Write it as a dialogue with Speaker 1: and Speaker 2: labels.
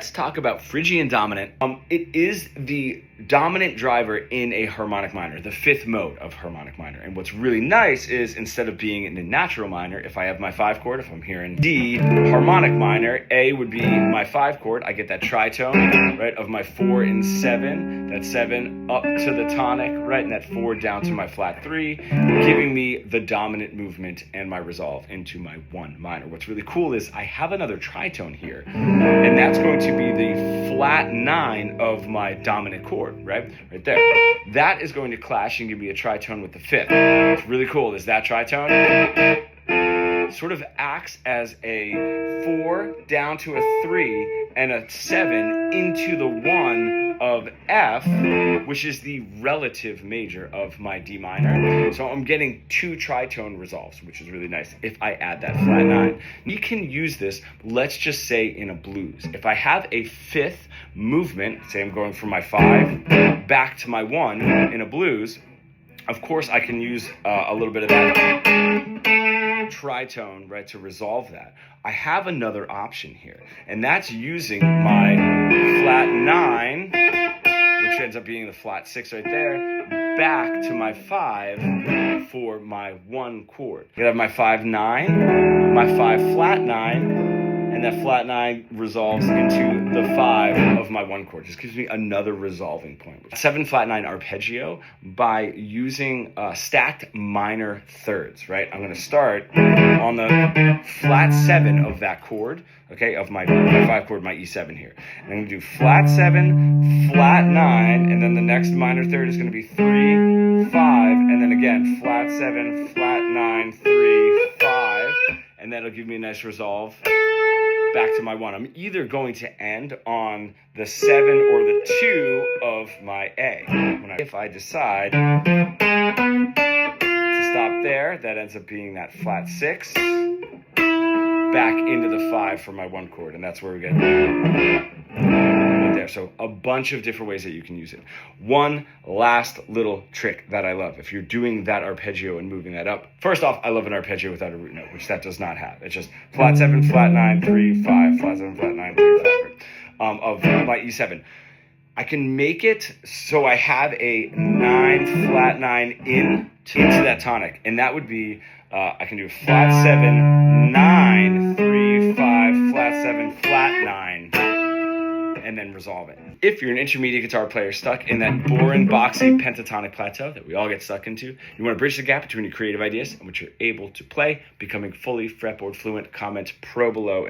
Speaker 1: Let's talk about Phrygian Dominant. It is the dominant driver in a harmonic minor, the fifth mode of harmonic minor. And what's really nice is instead of being in a natural minor, if I have my 5 chord, if I'm here in D, harmonic minor, A would be my 5 chord. I get that tritone, right, of my 4 and 7, that 7 up to the tonic, right, and that 4 down to my flat 3, giving me the dominant movement and my resolve into my 1 minor. What's really cool is I have another tritone here, and that's going to be the flat 9 of my dominant chord, right there. That is going to clash and give me a tritone with the 5th. What's really cool is that tritone sort of acts as a 4 down to a 3 and a 7 into the 1 of F, which is the relative major of my D minor. So I'm getting 2 tritone resolves, which is really nice if I add that flat 9. We can use this, let's just say in a blues. If I have a 5th movement, say I'm going from my 5 back to my 1 in a blues, of course I can use a little bit of that tritone, right, to resolve that. I have another option here, and that's using my flat 9, which ends up being the flat 6 right there, back to my 5 for my 1 chord. I have my 5-9, my 5 flat 9, and that flat 9 resolves into the 5 of my 1 chord. Just gives me another resolving point. 7 flat 9 arpeggio by using stacked minor thirds, right? I'm going to start on the flat 7 of that chord, okay, of my 5 chord, my E7 here. And I'm going to do flat 7, flat 9, and then the next minor third is going to be 3, 5, and then again, flat 7, flat 9, 3, 5, and that'll give me a nice resolve back to my 1. I'm either going to end on the 7 or the 2 of my A. If I decide to stop there, that ends up being that flat 6 back into the 5 for my 1 chord, and that's where we get right there. So a bunch of different ways that you can use it. One last little trick that I love, if you're doing that arpeggio and moving that up. First off, I love an arpeggio without a root note, which that does not have. It's just flat 7, flat 9, 3, 5, flat 7, flat 9, 3, 5, of my E7. I can make it so I have a 9, flat 9 into that tonic, and that would be, I can do flat 7, 9, 3, 5, flat 7, flat 9, and then resolve it. If you're an intermediate guitar player stuck in that boring, boxy pentatonic plateau that we all get stuck into, you want to bridge the gap between your creative ideas and what you're able to play, becoming fully fretboard fluent, comment pro below.